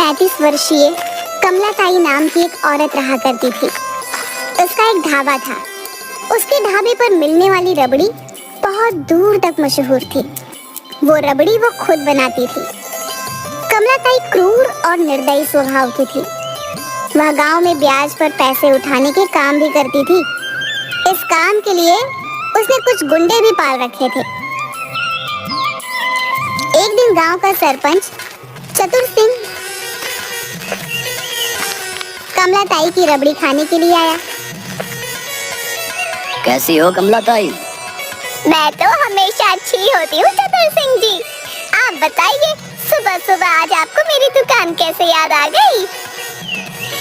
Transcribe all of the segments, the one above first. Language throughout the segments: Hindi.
35 वर्षीय कमलाताई नाम की एक औरत रहा करती थी। उसका एक ढाबा था। उसके ढाबे पर मिलने वाली रबड़ी बहुत दूर तक मशहूर थी। वो रबड़ी वो खुद बनाती थी। कमलाताई क्रूर और निर्दयी स्वभाव की थी। वह गांव में ब्याज पर पैसे उठाने के काम भी करती थी। इस काम के लिए उसने कुछ गुंडे भी पाल रखे थे। एक दिन गांव का सरपंच चतुर सिंह कमलाताई की रबड़ी खाने के लिए आया। कैसी हो कमलाताई? मैं तो हमेशा अच्छी होती हूँ चतुर सिंह जी। आप बताइए, सुबह सुबह आज आपको मेरी दुकान कैसे याद आ गई?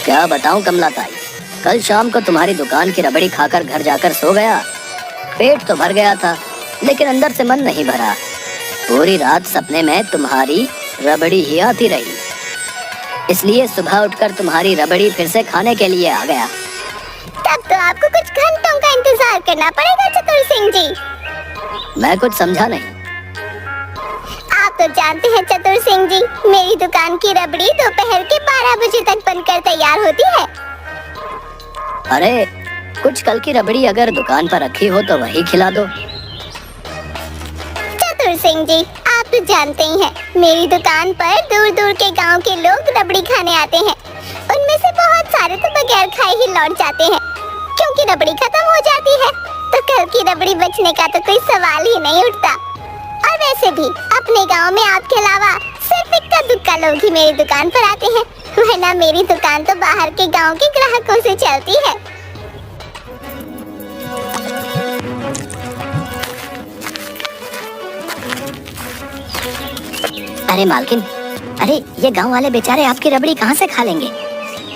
क्या बताऊं कमलाताई, कल शाम को तुम्हारी दुकान की रबड़ी खाकर घर जाकर सो गया। पेट तो भर गया था, लेकिन अंदर से मन नहीं भरा। पूरी रात सपने में तुम्हारी रबड़ी ही आती रही। इसलिए सुबह उठकर तुम्हारी रबड़ी फिर से खाने के लिए आ गया। तब तो आपको कुछ घंटों का इंतजार करना पड़ेगा चतुर सिंह जी। मैं कुछ समझा नहीं। आप तो जानते हैं चतुर सिंह जी, मेरी दुकान की रबड़ी दोपहर के 12 बजे तक बनकर तैयार होती है। अरे कुछ कल की रबड़ी अगर दुकान पर रखी हो तो वही खिला दो। चतुर सिंह जी, आप तो जानते ही हैं, मेरी दुकान पर दूर दूर के गांव के लोग रबड़ी खाने आते हैं। उनमें से बहुत सारे तो बगैर खाए ही लौट जाते हैं, क्योंकि रबड़ी खत्म हो जाती है। तो कल की रबड़ी बचने का तो कोई सवाल ही नहीं उठता। और वैसे भी अपने गांव में आपके अलावा सिर्फ इक्का दुक्का लोग ही मेरी दुकान पर आते हैं, वरना मेरी दुकान तो बाहर के गांव के ग्राहकों से चलती है। अरे मालकिन, अरे ये गांव वाले बेचारे आपकी रबड़ी कहाँ से खा लेंगे?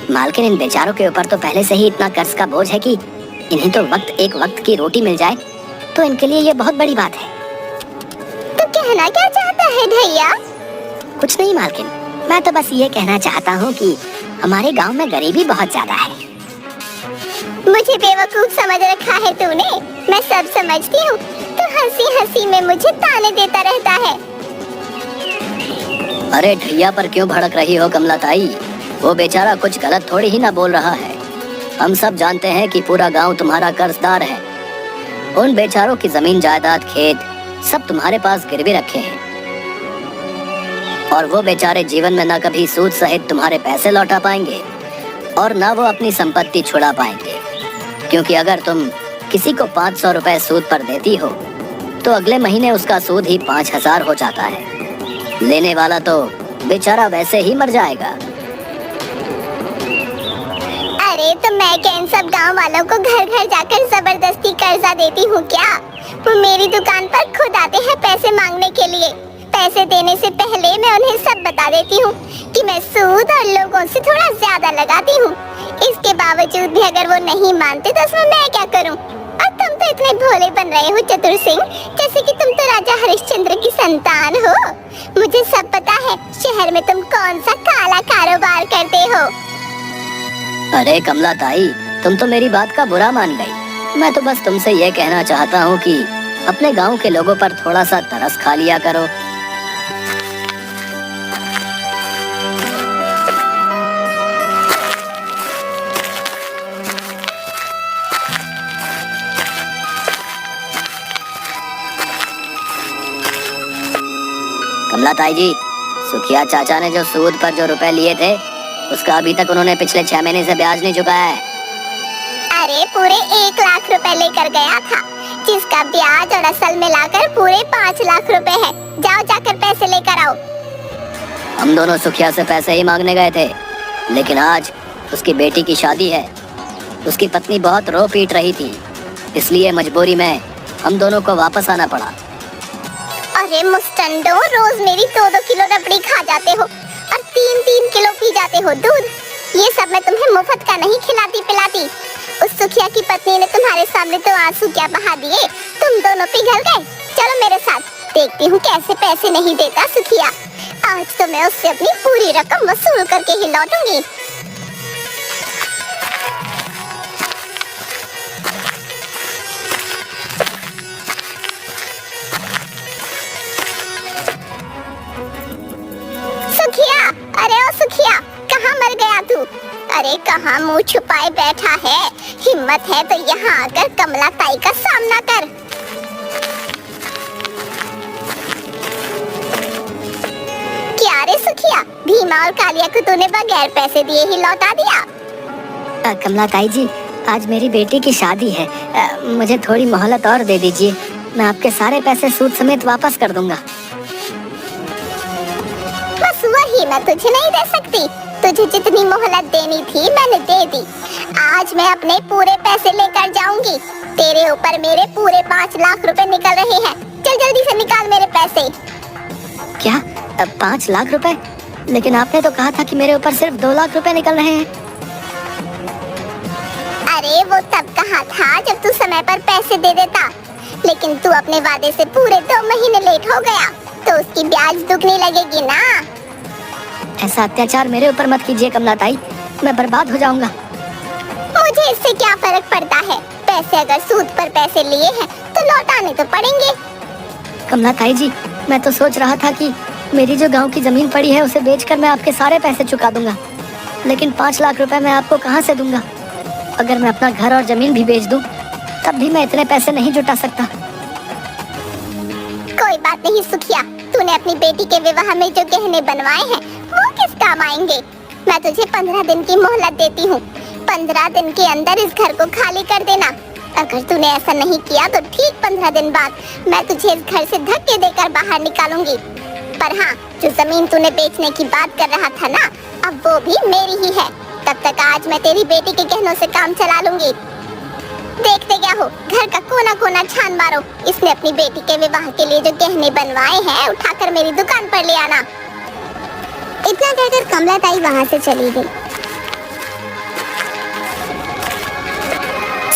मालकिन, इन बेचारों के ऊपर तो पहले से ही इतना कर्ज का बोझ है कि इन्हें तो एक वक्त की रोटी मिल जाए तो इनके लिए ये बहुत बड़ी बात है। तो कहना क्या चाहता है भैया? कुछ नहीं मालकिन, मैं तो बस ये कहना चाहता हूँ कि हमारे गांव में गरीबी बहुत ज्यादा है। मुझे बेवकूफ समझ रखा है तूने? मैं सब समझती हूँ। तू हंसी हंसी में मुझे ताने देता रहता है। अरे ढैया पर क्यों भड़क रही हो कमलाताई? वो बेचारा कुछ गलत थोड़ी ही ना बोल रहा है। हम सब जानते हैं कि पूरा गांव तुम्हारा कर्जदार है। उन बेचारों की जमीन जायदाद खेत सब तुम्हारे पास गिरवी रखे हैं, और वो बेचारे जीवन में ना कभी सूद सहित तुम्हारे पैसे लौटा पाएंगे और ना वो अपनी संपत्ति छुड़ा पाएंगे, क्योंकि अगर तुम किसी को 500 रुपए सूद पर देती हो तो अगले महीने उसका सूद ही 5000 हो जाता है। लेने वाला तो बेचारा वैसे ही मर जाएगा। अरे तो मैं क्या इन सब गांव वालों को घर घर जाकर जबरदस्ती कर्जा देती हूँ क्या? वो मेरी दुकान पर खुद आते हैं पैसे मांगने के लिए। पैसे देने से पहले मैं उन्हें सब बता देती हूँ कि मैं सूद और लोगों से थोड़ा ज्यादा लगाती हूँ। इसके बावजूद भी अगर वो नहीं मानते तो उसमें मैं क्या करूँ? और तुम तो इतने भोले बन रहे हो चतुर सिंह, जैसे कि तुम तो राजा हरिश्चंद्र की संतान हो। मुझे सब पता है शहर में तुम कौन सा काला कारोबार करते हो। अरे कमलाताई, तुम तो मेरी बात का बुरा मान गई। मैं तो बस तुमसे ये कहना चाहता हूँ कि अपने गांव के लोगों पर थोड़ा सा तरस खा लिया करो। कमलाताई जी, सुखिया चाचा ने जो सूद पर जो रुपए लिए थे उसका अभी तक उन्होंने पिछले 6 महीने से ब्याज नहीं चुकाया है। अरे पूरे 1 लाख रुपए लेकर गया था, जिसका ब्याज और असल मिलाकर पूरे 5 लाख रुपए है। जाओ जाकर पैसे लेकर आओ। हम दोनों सुखिया से पैसे ही मांगने गए थे, लेकिन आज उसकी बेटी की शादी है। उसकी पत्नी बहुत रो पीट रही थी, इसलिए मजबूरी में हम दोनों को वापस आना पड़ा। अरे मुस्टंडो, रोज मेरी 2-2 किलो रबड़ी खा जाते हो और 3-3 किलो पी जाते हो दूध। ये सब मैं तुम्हें मुफ्त का नहीं खिलाती पिलाती। उस सुखिया की पत्नी ने तुम्हारे सामने तो आंसू क्या बहा दिए, तुम दोनों पिघल गए। चलो मेरे साथ, देखती हूँ कैसे पैसे नहीं देता सुखिया। आज तो मैं उससे अपनी पूरी रकम वसूल करके ही लौटूंगी। सुखिया, अरे ओ सुखिया, कहाँ मर गया तू? अरे कहाँ मुंह छुपाए बैठा है? हिम्मत है तो यहाँ आकर कमला ताई का सामना कर। क्या रे सुखिया, भीमा और कालिया को तूने बगैर पैसे दिए ही लौटा दिया? कमला ताई जी, आज मेरी बेटी की शादी है। मुझे थोड़ी मोहलत और दे दीजिए, मैं आपके सारे पैसे सूद समेत वापस कर दूंगा। बस वही मैं तुझे नहीं दे सकती। तुझे जितनी मोहलत देनी थी मैंने दे दी। आज मैं अपने पूरे पैसे लेकर जाऊंगी। तेरे ऊपर मेरे पूरे 5 लाख रुपए निकल रहे हैं। चल जल्दी से निकाल मेरे पैसे। क्या 5 लाख रुपए? लेकिन आपने तो कहा था कि मेरे ऊपर सिर्फ 2 लाख रुपए निकल रहे हैं। अरे वो तब कहा था जब तू समय पर पैसे दे देता, लेकिन तू अपने वादे से पूरे 2 महीने लेट हो गया, तो उसकी ब्याज दुगनी लगेगी ना। ऐसा अत्याचार मेरे ऊपर मत कीजिए कमला ताई, मैं बर्बाद हो जाऊंगा। मुझे इससे क्या फर्क पड़ता है? पैसे अगर सूद पर पैसे लिए हैं तो लौटाने तो पड़ेंगे। कमला ताई जी, मैं तो सोच रहा था कि मेरी जो गांव की जमीन पड़ी है उसे बेचकर मैं आपके सारे पैसे चुका दूंगा, लेकिन 5 लाख रुपए मैं आपको कहां से दूंगा? अगर मैं अपना घर और जमीन भी बेच दूं, तब भी मैं इतने पैसे नहीं जुटा सकता। कोई बात नहीं सुखिया, तूने अपनी बेटी के विवाह में जो गहने बनवाए हैं वो किस काम आएंगे? मैं तुझे 15 दिन की मोहलत देती हूँ। 15 दिन के अंदर इस घर को खाली कर देना। अगर तूने ऐसा नहीं किया तो ठीक 15 दिन बाद मैं तुझे इस घर से धक्के देकर बाहर निकालूंगी। पर हाँ, जो जमीन तूने बेचने की बात कर रहा था ना, अब वो भी मेरी ही है। तब तक आज मैं तेरी बेटी के गहनों से काम चला लूंगी। देखते क्या हो, घर का कोना कोना छान मारो। इसने अपनी बेटी के विवाह के लिए जो गहने बनवाए हैं उठाकर मेरी दुकान पर ले आना। इतना कहकर कमला ताई वहाँ से चली गई।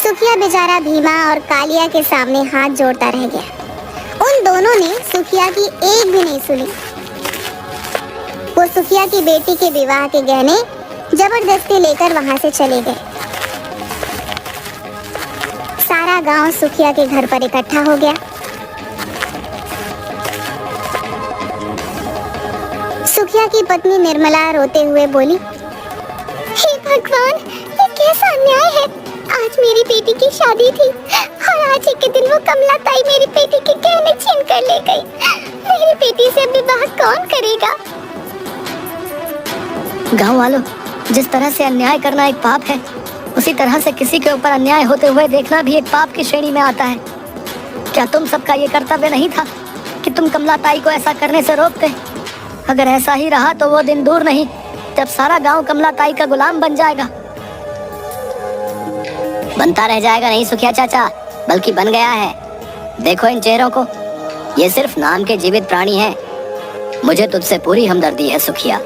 सुखिया बेचारा भीमा और कालिया के सामने हाथ जोड़ता रह गया। उन दोनों ने सुखिया की एक भी नहीं सुनी। वो सुखिया की बेटी के विवाह के गहने जबरदस्ती लेकर वहाँ से चले गए। सारा गांव सुखिया के घर पर इकट्ठा हो गया। सुखिया की पत्नी निर्मला रोते हुए बोली, हे भगवान, ये कैसा अन्याय है। आज मेरी बेटी की शादी थी और आज ही के दिन वो कमला ताई मेरी बेटी के गहने छीन कर ले गई। मेरी बेटी से विवाह कौन करेगा? गांव वालों, जिस तरह से अन्याय करना एक पाप है, उसी तरह से किसी के ऊपर अन्याय होते हुए देखना भी एक पाप की श्रेणी में आता है। क्या तुम सबका ये कर्तव्य नहीं था कि तुम कमला ताई को ऐसा करने से रोकते? अगर ऐसा ही रहा तो वो दिन दूर नहीं जब सारा गांव कमला ताई का गुलाम बन जाएगा। बनता रह जाएगा नहीं सुखिया चाचा, बल्कि बन गया है। देखो इन चेहरों को, ये सिर्फ नाम के जीवित प्राणी हैं। मुझे तुझसे पूरी हमदर्दी है सुखिया,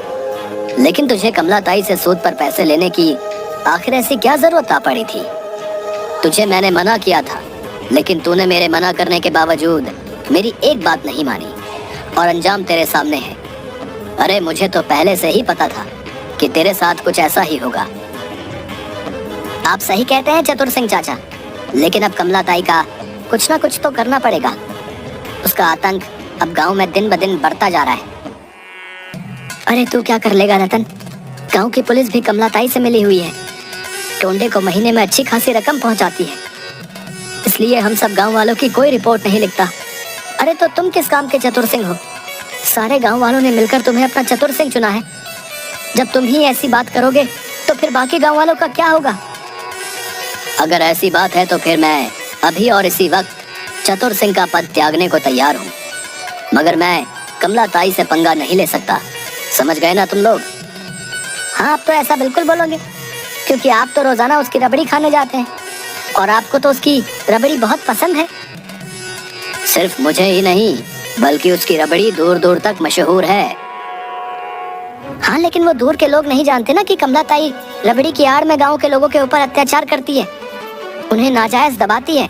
लेकिन तुझे कमला ताई से सूद पर पैसे लेने की आखिर ऐसी क्या जरूरत आ पड़ी थी? तुझे मैंने मना किया था, लेकिन तूने मेरे मना करने के बावजूद मेरी एक बात नहीं मानी और अंजाम तेरे सामने है। अरे मुझे तो पहले से ही पता था कि तेरे साथ कुछ ऐसा ही होगा। आप सही कहते हैं चतुर सिंह चाचा, लेकिन अब कमला ताई का कुछ ना कुछ तो करना पड़ेगा। उसका आतंक अब गांव में दिन ब दिन बढ़ता जा रहा है। अरे तू क्या कर लेगा रतन, गांव की पुलिस भी कमला ताई से मिली हुई है। टोंडे को महीने में अच्छी खासी रकम पहुंचाती है, इसलिए हम सब गांव वालों की कोई रिपोर्ट नहीं लिखता। अरे तो तुम किस काम के चतुर सिंह हो? सारे गांव वालों ने मिलकर तुम्हें अपना चतुर सिंह चुना है। जब तुम ही ऐसी बात करोगे तो फिर बाकी गांव वालों का क्या होगा? अगर ऐसी बात है तो फिर मैं अभी और इसी वक्त चतुर सिंह का पद त्यागने को तैयार हूँ, मगर मैं कमला ताई से पंगा नहीं ले सकता। समझ गए ना तुम लोग? हाँ, आप तो ऐसा बिल्कुल बोलोगे, क्योंकि आप तो रोजाना उसकी रबड़ी खाने जाते हैं और आपको तो उसकी रबड़ी बहुत पसंद है। सिर्फ मुझे ही नहीं, बल्कि उसकी रबड़ी दूर दूर तक मशहूर है। हाँ, लेकिन वो दूर के लोग नहीं जानते ना कि कमला ताई रबड़ी की आड़ में गांव के लोगों के ऊपर अत्याचार करती है, उन्हें नाजायज दबाती है।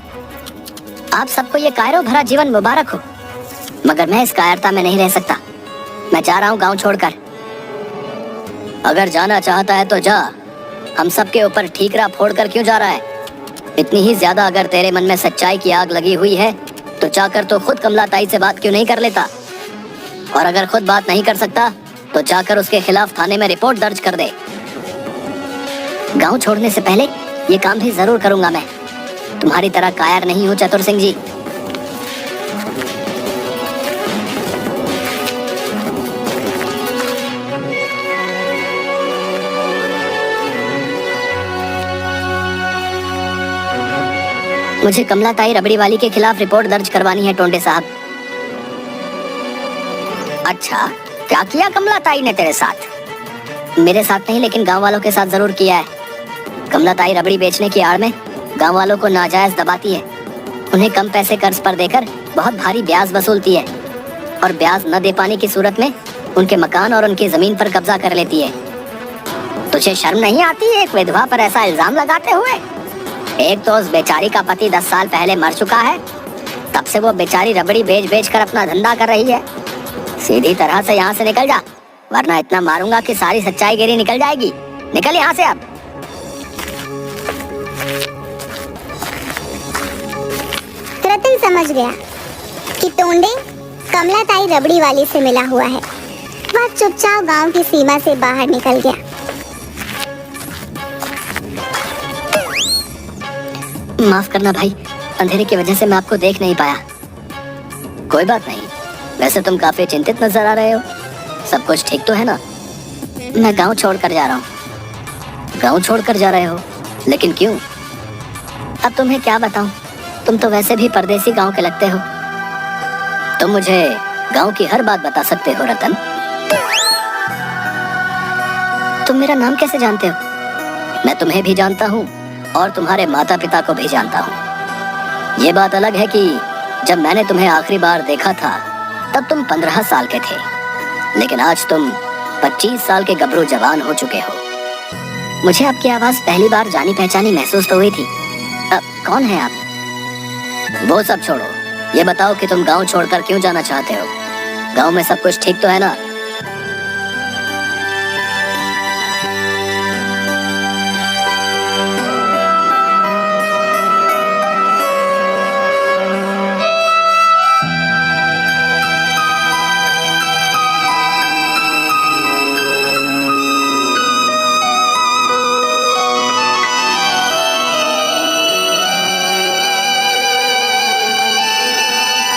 आप सबको ये कायरो भरा जीवन मुबारक हो, मगर मैं इस कायरता में नहीं रह सकता। मैं जा रहा हूँ गांव छोड़कर। अगर जाना चाहता है तो जा, हम सबके ऊपर ठीकरा फोड़कर क्यों जा रहा है? इतनी ही ज्यादा अगर तेरे मन में सच्चाई की आग लगी हुई है तो चाहकर तो खुद कमला ताई से बात क्यों नहीं कर लेता? और अगर खुद बात नहीं कर सकता तो जाकर उसके खिलाफ थाने में रिपोर्ट दर्ज कर दे। गांव छोड़ने से पहले ये काम भी जरूर करूंगा मैं। तुम्हारी तरह कायर नहीं हूँ चतुर सिंह जी। मुझे कमलाताई रबड़ी वाली के खिलाफ रिपोर्ट दर्ज करवानी है टोंडे साहब। अच्छा, क्या किया कमलाताई ने तेरे साथ? मेरे साथ नहीं, लेकिन गांव वालों के साथ जरूर किया है। कमलाताई रबड़ी बेचने की आड़ में गांव वालों को नाजायज दबाती है। उन्हें कम पैसे कर्ज पर देकर बहुत भारी ब्याज वसूलती है और ब्याज न दे पाने की सूरत में उनके मकान और उनकी जमीन पर कब्जा कर लेती है। तुझे शर्म नहीं आती है एक विधवा पर ऐसा इल्जाम लगाते हुए? एक तो उस बेचारी का पति 10 साल पहले मर चुका है, तब से वो बेचारी रबड़ी बेच बेच कर अपना धंधा कर रही है। सीधी तरह से यहाँ से निकल जा, वरना इतना मारूंगा कि सारी सच्चाई गिरी निकल जाएगी। निकल यहाँ से अब। रतन समझ गया कि टोंडे कमलाताई रबड़ी वाली से मिला हुआ है। वह चुपचाप गांव की सीमा से बाहर निकल गया। माफ करना भाई, अंधेरे की वजह से मैं आपको देख नहीं पाया। कोई बात नहीं, वैसे तुम काफी चिंतित नजर आ रहे हो। सब कुछ ठीक तो है ना? मैं गांव छोड़कर जा रहा हूँ। गांव छोड़कर जा रहे हो? लेकिन क्यों? अब तुम्हें क्या बताऊं, तुम तो वैसे भी परदेसी गांव के लगते हो। तुम मुझे गांव की हर बात बता सकते हो रतन। तुम मेरा नाम कैसे जानते हो? मैं तुम्हें भी जानता हूँ और तुम्हारे माता पिता को भी जानता हूँ। ये बात अलग है कि जब मैंने तुम्हें आखिरी बार देखा था तब तुम 15 साल के थे, लेकिन आज तुम 25 साल के गबरू जवान हो चुके हो। मुझे आपकी आवाज पहली बार जानी पहचानी महसूस तो हुई थी। कौन है आप? वो सब छोड़ो, ये बताओ कि तुम गांव छोड़कर क्यों जाना चाहते हो? गांव में सब कुछ ठीक तो है ना?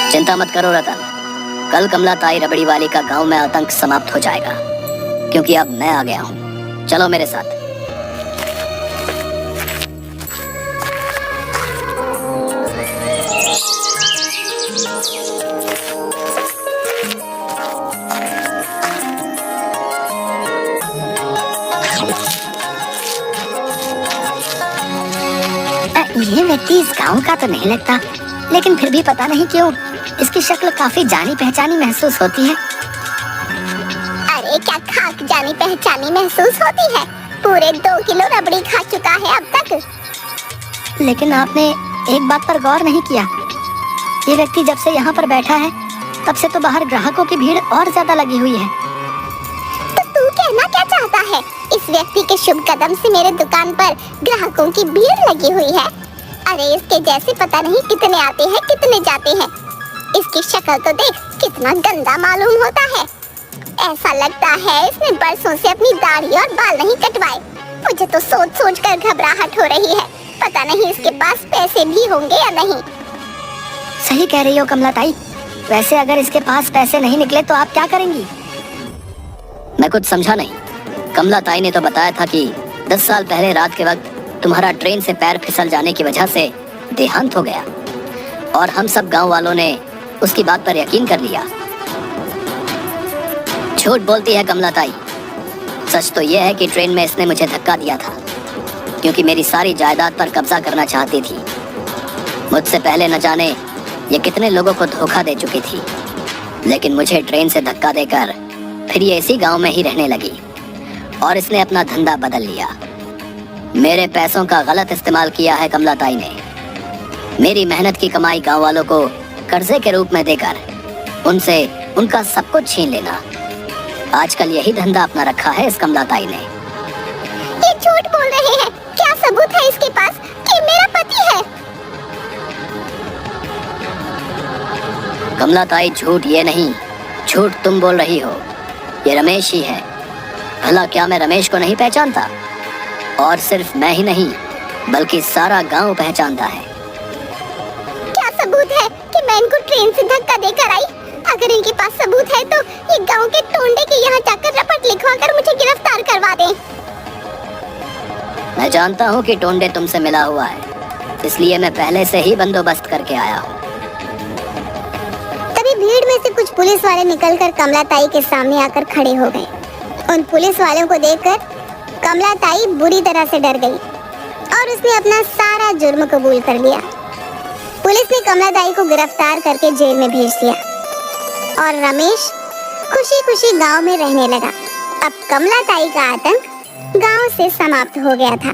चिंता मत करो रतन, कल कमलाताई रबड़ी वाली का गांव में आतंक समाप्त हो जाएगा, क्योंकि अब मैं आ गया हूं। चलो मेरे साथ। ये व्यक्ति इस गांव का तो नहीं लगता, लेकिन फिर भी पता नहीं क्यों इसकी शक्ल काफी जानी पहचानी महसूस होती है। अरे क्या खाक जानी पहचानी महसूस होती है? पूरे 2 किलो रबड़ी खा चुका है अब तक। लेकिन आपने एक बात पर गौर नहीं किया, ये व्यक्ति जब से यहाँ पर बैठा है तब से तो बाहर ग्राहकों की भीड़ और ज्यादा लगी हुई है। तो तू कहना क्या चाहता है? इस व्यक्ति के शुभ कदम से मेरे दुकान पर ग्राहकों की भीड़ लगी हुई है। अरे इसके जैसे पता नहीं कितने आते हैं कितने जाते हैं। इसकी शक्ल तो देख, कितना गंदा मालूम होता है। ऐसा लगता है इसने बरसों से अपनी दाढ़ी और बाल नहीं कटवाए। मुझे तो सोच सोच कर घबराहट हो रही है। पता नहीं इसके पास पैसे भी होंगे या नहीं। सही कह रही हो कमलाताई। वैसे अगर इसके पास पैसे नहीं निकले तो आप क्या करेंगी? मैं कुछ समझा नहीं। कमलाताई ने तो बताया था कि 10 साल पहले रात के वक्त तुम्हारा ट्रेन से पैर फिसल जाने की वजह से देहांत हो गया और हम सब गांव वालों ने उसकी बात पर यकीन कर लिया। झूठ बोलती है कमलाताई। सच तो यह है कि ट्रेन में इसने मुझे धक्का दिया था, क्योंकि मेरी सारी जायदाद पर कब्जा करना चाहती थी। मुझसे पहले न जाने ये कितने लोगों को धोखा दे चुकी थी, लेकिन मुझे ट्रेन से धक्का देकर फिर ये इसी गांव में ही रहने लगी और इसने अपना धंधा बदल लिया। मेरे पैसों का गलत इस्तेमाल किया है कमलाताई ने। मेरी मेहनत की कमाई गांव वालों को कर्जे के रूप में देकर उनसे उनका सब कुछ छीन लेना। आजकल यही धंधा अपना रखा है इस कमलाताई ने। ये झूठ बोल रहे हैं। क्या सबूत है इसके पास कि मेरा पति है? कमलाताई झूठ ये नहीं, झूठ तुम बोल रही हो। ये रमेश ही है। भला क्या मैं रमेश को नहीं पहचानता? और सिर्फ मैं ही नहीं बल्कि सारा गांव पहचानता है। क्या सबूत है कि मैं इनको ट्रेन से धक्का देकर आई? अगर इनके पास सबूत है तो ये गांव के टोंडे के यहाँ जाकर रपट लिखवाकर मुझे गिरफ्तार करवा दें। मैं जानता हूँ कि टोंडे तुमसे मिला हुआ है, इसलिए मैं पहले से ही बंदोबस्त करके आया हूँ। तभी भीड़ में से कुछ पुलिस वाले निकलकर कमलाताई के सामने आकर खड़े हो गए। उन पुलिस वालों को देखकर कमलाताई बुरी तरह से डर गई और उसने अपना सारा जुर्म कबूल कर लिया। पुलिस ने कमलाताई को गिरफ्तार करके जेल में भेज दिया और रमेश खुशी खुशी गांव में रहने लगा। अब कमलाताई का आतंक गांव से समाप्त हो गया था।